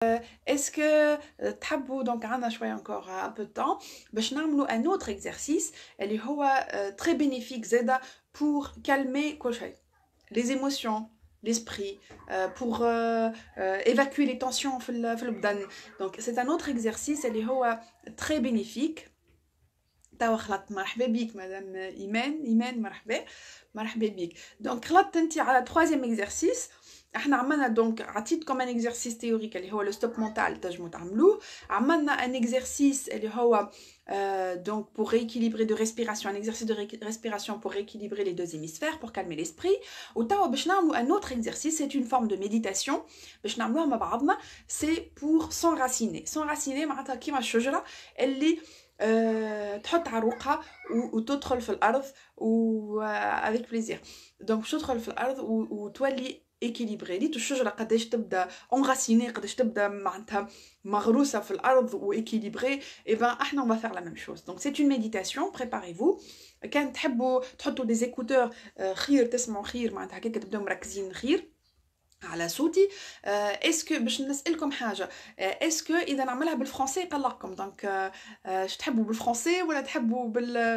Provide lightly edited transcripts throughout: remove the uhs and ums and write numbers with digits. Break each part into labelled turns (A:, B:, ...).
A: Est-ce que تحبوا donc عندنا شوية encore un peu de temps باش نعملوا un autre exercice اللي هو très bénéfique زادا pour calmer كل شيء les émotions l'esprit pour évacuer les tensions في البدن. Donc c'est un autre exercice اللي هو très bénéfique. توا خلطت مرحبا بيك مدام إيمان مرحبا بيك. Donc خلطت انت على troisième exercice. احنا عملنا دونك عطيتكم ان اكزرسيس تيوريك اللي هو لو ستوب مونتال تنجموا تعملوه. عملنا ان اكزرسيس اللي هو donc pour rééquilibrer de respiration, un exercice de respiration pour rééquilibrer les deux hémisphères, pour calmer l'esprit. وتوا باش نعملوا un autre exercice, c'est une forme de méditation باش نعملوها مع بعضنا, c'est pour s'enraciner معناتها كيما الشجره اللي تحط عروقها وتدخل في الارض و avec plaisir. donc باش تدخل في الارض وتولي équilibré. ليتو الشجره قداش تبدا enracinée, قداش تبدا معناتها مغروسه في الارض وايكيليبري. et ben احنا on va faire la même chose. donc c'est une méditation, préparez-vous. كان تحبوا تحطوا des écouteurs خير, تسمعوا خير معناتها هكاك تبداو مركزين خير على صوتي. اسكو باش نسالكم حاجه, اسكو اذا نعملها بالفرنسي يقلقكم, دونك اش تحبوا بالفرنسي ولا تحبوا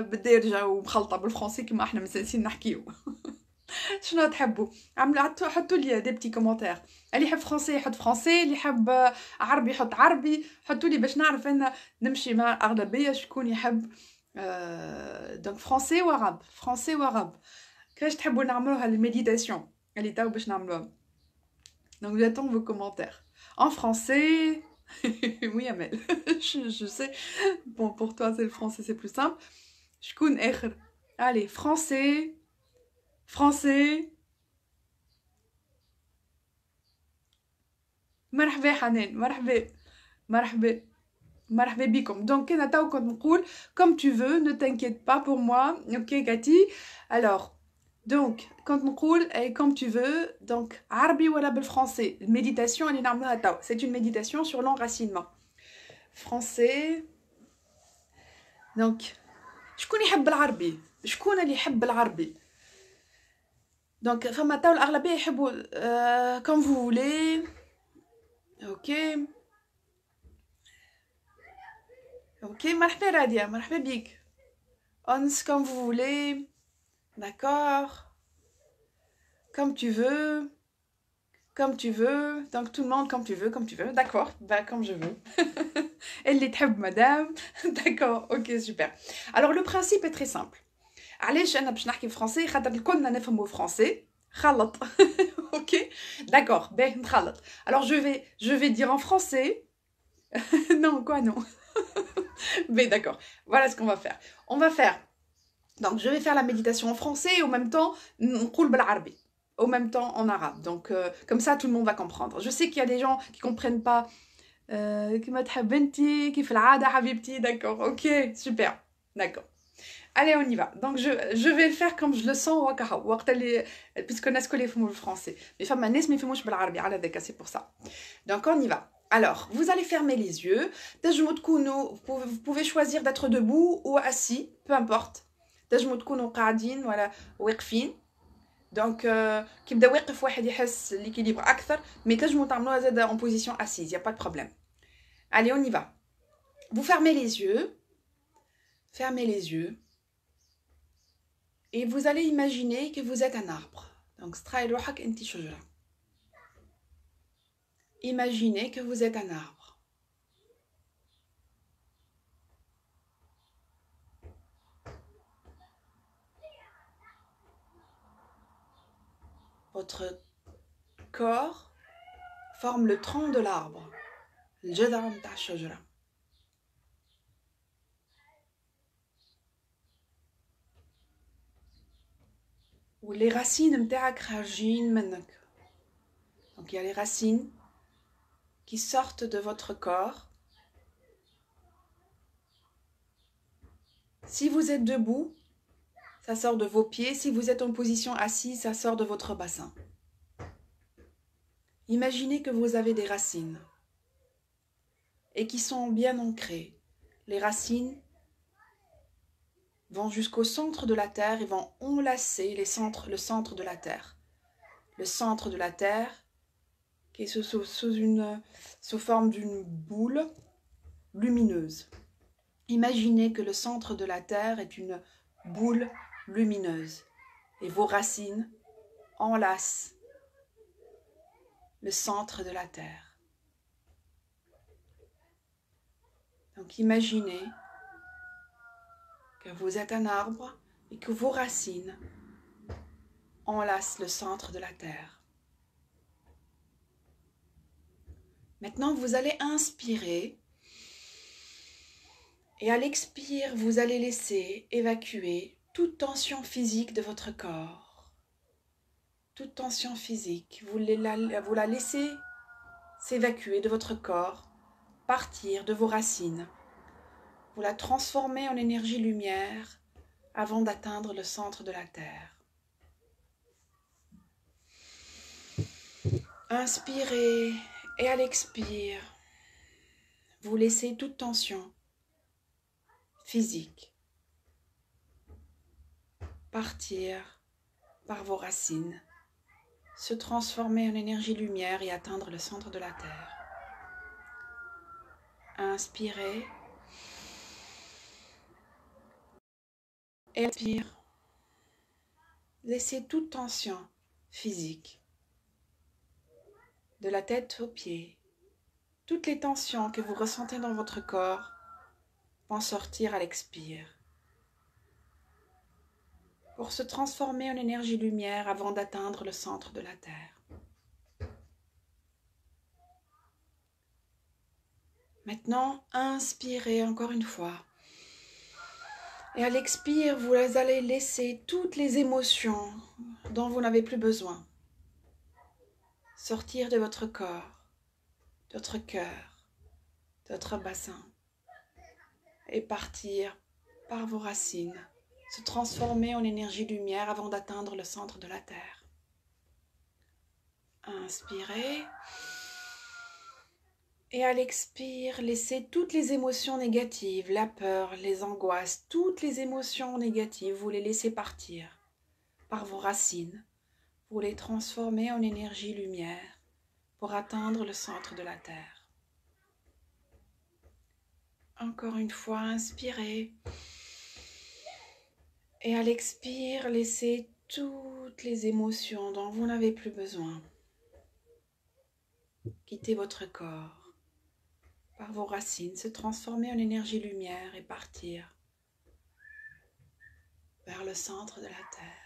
A: بالدارجه ومخلطه بالفرنسي كما احنا مسانسين نحكيو؟ شنو تحبوا؟ عملوا حطوا لي دي بتي كومونتير, اللي يحب فرنسي يحط فرنسي, اللي يحب عربي يحط عربي, حطوا لي باش نعرف ان نمشي مع الاغلبيه شكون يحب. دونك فرنسي وعرب, فرنسي وعرب. كيفاش تحبوا نعملوها الميديتاسيون اللي تاو باش نعملوها؟ Donc j'attends vos commentaires. En français, oui Amel, je sais. Bon, pour toi c'est le français, c'est plus simple. شكون آخر. Allez, français. مرحبا حنان, مرحبا بكم. Donc كنا تاو كنت نقول comme tu veux, ne t'inquiète pas pour moi. Ok Cathy. Alors donc quand نقول et comme tu veux, donc عربي ولا بالفرنسي الميديتاسيون اللي نعملوها تاو, c'est une méditation sur l'enracinement. français. donc شكون يحب العربي؟ شكون اللي يحب العربي؟ donc فما تاو الاغلبيه يحبوا comme vous voulez. ok مرحبا راديا, مرحبا بيك. ons comme vous voulez. d'accord, comme tu veux, donc tout le monde comme tu veux, d'accord, bah comme je veux. Elle les تحب madame. d'accord, ok super. alors le principe est très simple. علاش انا باش نحكي فرنسي؟ خاطر كلنا نفهموا فرنسي خلط. ok d'accord, ben نخلط. alors je vais dire en français. non quoi non. mais d'accord, voilà ce qu'on va faire. On va faire, donc je vais faire la méditation en français et en même temps نقول بالعربي, au même temps en arabe. donc comme ça tout le monde va comprendre. je sais qu'il y a des gens qui comprennent pas. كما تحب انتي كيف العاده حبيبتي. d'accord, ok super, d'accord. allez on y va. donc je vais le faire comme je le sens وقتها وقت اللي puisque الناس الكل يفهموا بالفرنسي, mais فما ناس ما يفهموش بالعربي على ذاك, c'est pour ça. donc on y va. alors vous allez fermer les yeux. تنجموا تكونوا, vous pouvez choisir d'être debout ou assis, peu importe. تنجموا تكونوا قاعدين ولا واقفين. donc كي يبدا واقف واحد يحس l'équilibre اكثر, mais تنجموا تعملوها زاده en position assise, y a pas de problème. allez on y va. vous fermez les yeux et vous allez imaginer que vous êtes un arbre. donc استرعي روحك انت شجره. imaginez que vous êtes un arbre. votre corps forme le tronc de l'arbre, الجذع متاع الشجرة. واللي racines متاعك خارجين منك. donc il y a les racines qui sortent de votre corps. si vous êtes debout, ça sort de vos pieds. si vous êtes en position assise, ça sort de votre bassin. imaginez que vous avez des racines et qui sont bien ancrées. les racines vont jusqu'au centre de la terre et vont enlacer le centre de la terre. le centre de la terre qui qui est sous forme d'une boule lumineuse. Imaginez que le centre de la Terre est une boule lumineuse et vos racines enlacent le centre de la Terre. Donc imaginez que vous êtes un arbre et que vos racines enlacent le centre de la Terre. Maintenant, vous allez inspirer et à l'expire, vous allez laisser évacuer toute tension physique de votre corps. Toute tension physique, vous la laissez s'évacuer de votre corps, partir de vos racines. Vous la transformez en énergie lumière avant d'atteindre le centre de la Terre. Inspirez et à l'expire, vous laissez toute tension physique partir par vos racines, se transformer en énergie lumière et atteindre le centre de la Terre. Inspirez et expire. Laissez toute tension physique, de la tête aux pieds. Toutes les tensions que vous ressentez dans votre corps vont sortir à l'expire pour se transformer en énergie lumière avant d'atteindre le centre de la Terre. Maintenant, inspirez encore une fois. Et à l'expire, vous allez laisser toutes les émotions dont vous n'avez plus besoin sortir de votre corps, de votre cœur, de votre bassin et partir par vos racines, se transformer en énergie lumière avant d'atteindre le centre de la Terre. Inspirez. Et à l'expire, laissez toutes les émotions négatives, la peur, les angoisses, toutes les émotions négatives, vous les laissez partir par vos racines. Vous les transformez en énergie lumière pour atteindre le centre de la Terre. Encore une fois, inspirez. Et à l'expire, laissez toutes les émotions dont vous n'avez plus besoin quitter votre corps. Par vos racines, se transformer en énergie lumière et partir vers le centre de la Terre.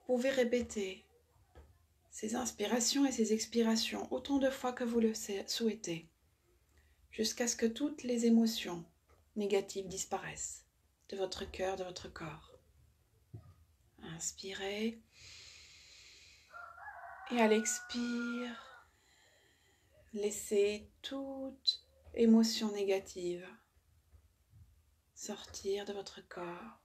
A: Vous pouvez répéter ces inspirations et ces expirations autant de fois que vous le souhaitez, jusqu'à ce que toutes les émotions négatives disparaissent de votre cœur, de votre corps. Inspirez et à l'expire, laissez toute émotion négative sortir de votre corps,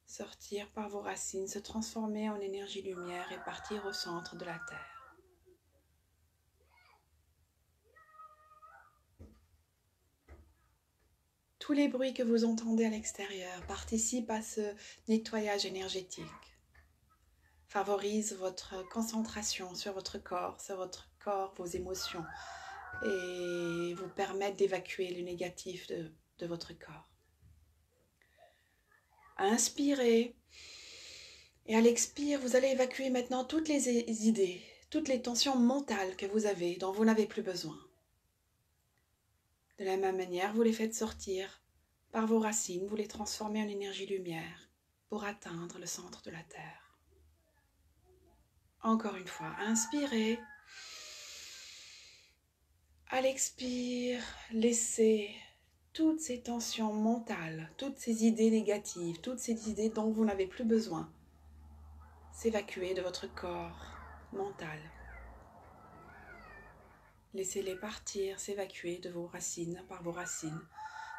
A: sortir par vos racines, se transformer en énergie lumière et partir au centre de la Terre. Tous les bruits que vous entendez à l'extérieur participent à ce nettoyage énergétique, favorisent votre concentration sur votre corps, vos émotions, et vous permettent d'évacuer le négatif de votre corps. Inspirez et à l'expire, vous allez évacuer maintenant toutes les idées, toutes les tensions mentales que vous avez, dont vous n'avez plus besoin. De la même manière, vous les faites sortir par vos racines, vous les transformez en énergie lumière pour atteindre le centre de la Terre. Encore une fois, inspirez. À l'expire, laissez toutes ces tensions mentales, toutes ces idées négatives, toutes ces idées dont vous n'avez plus besoin, s'évacuer de votre corps mental. Laissez-les partir, s'évacuer de vos racines, par vos racines,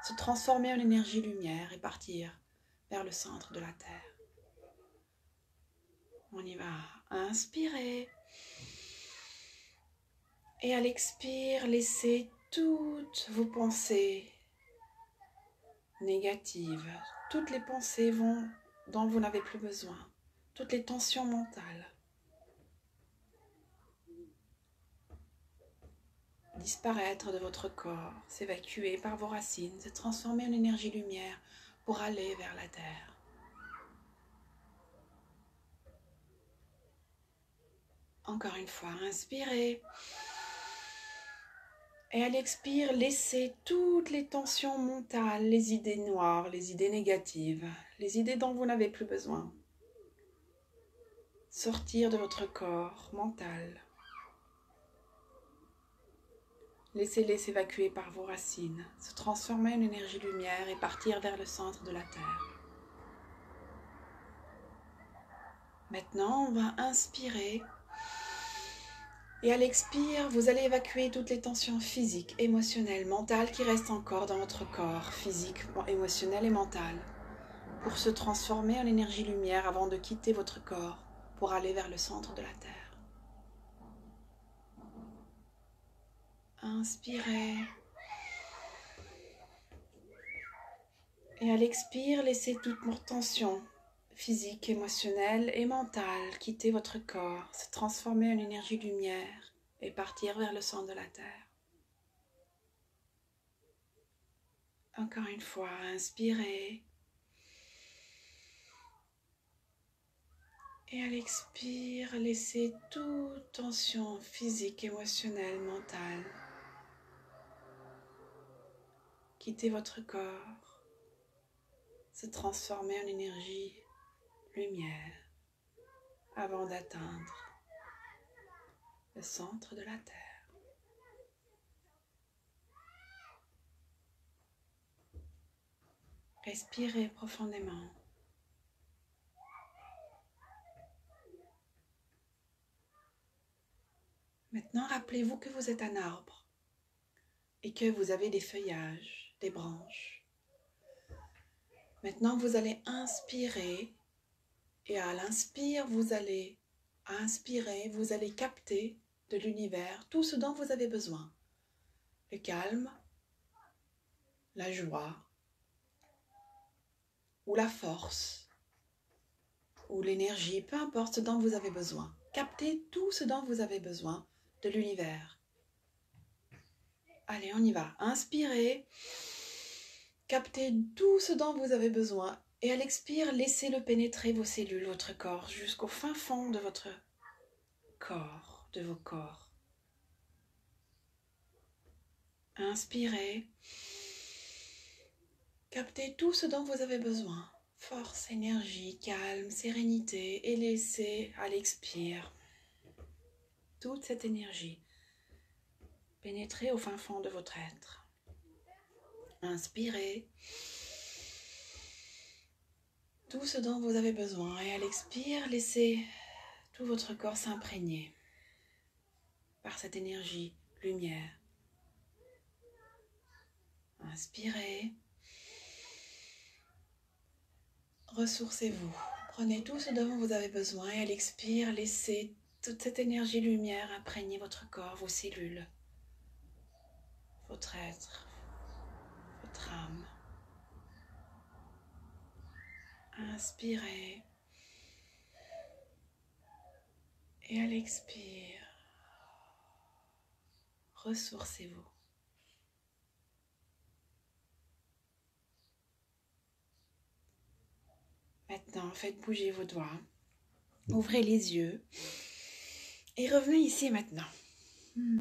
A: se transformer en énergie lumière et partir vers le centre de la Terre. On y va. Inspirez. Et à l'expire, laissez toutes vos pensées négatives, toutes les pensées dont vous n'avez plus besoin, toutes les tensions mentales, disparaître de votre corps, s'évacuer par vos racines, se transformer en énergie lumière pour aller vers la terre. Encore une fois, inspirez. Et à l'expire, laissez toutes les tensions mentales, les idées noires, les idées négatives, les idées dont vous n'avez plus besoin, sortir de votre corps mental. Laissez-les s'évacuer par vos racines, se transformer en énergie lumière et partir vers le centre de la Terre. Maintenant, on va inspirer. Et à l'expire, vous allez évacuer toutes les tensions physiques, émotionnelles, mentales qui restent encore dans votre corps, physique, émotionnel et mental, pour se transformer en énergie lumière avant de quitter votre corps, pour aller vers le centre de la Terre. Inspirez. Et à l'expire, laissez toute tension physique, émotionnelle et mentale quitter votre corps, se transformer en énergie lumière et partir vers le centre de la Terre. Encore une fois, inspirez. Et à l'expire, laissez toute tension physique, émotionnelle, mentale quitter votre corps, se transformer en énergie lumière avant d'atteindre le centre de la Terre. Respirez profondément. Maintenant, rappelez-vous que vous êtes un arbre et que vous avez des feuillages, des branches. Maintenant, vous allez inspirer et à l'inspire, vous allez capter de l'univers tout ce dont vous avez besoin. Le calme, la joie, ou la force, ou l'énergie, peu importe ce dont vous avez besoin. Captez tout ce dont vous avez besoin de l'univers. Allez, on y va. Inspirez, captez tout ce dont vous avez besoin et à l'expire, laissez-le pénétrer vos cellules, votre corps, jusqu'au fin fond de votre corps, de vos corps. Inspirez, captez tout ce dont vous avez besoin. Force, énergie, calme, sérénité et laissez à l'expire toute cette énergie pénétrer au fin fond de votre être. Inspirez tout ce dont vous avez besoin et à l'expire, laissez tout votre corps s'imprégner par cette énergie lumière. Inspirez. Ressourcez-vous. Prenez tout ce dont vous avez besoin et à l'expire, laissez toute cette énergie lumière imprégner votre corps, vos cellules, votre être, votre âme. Inspirez. Et à l'expire, ressourcez-vous. Maintenant, faites bouger vos doigts. Ouvrez les yeux et revenez ici maintenant.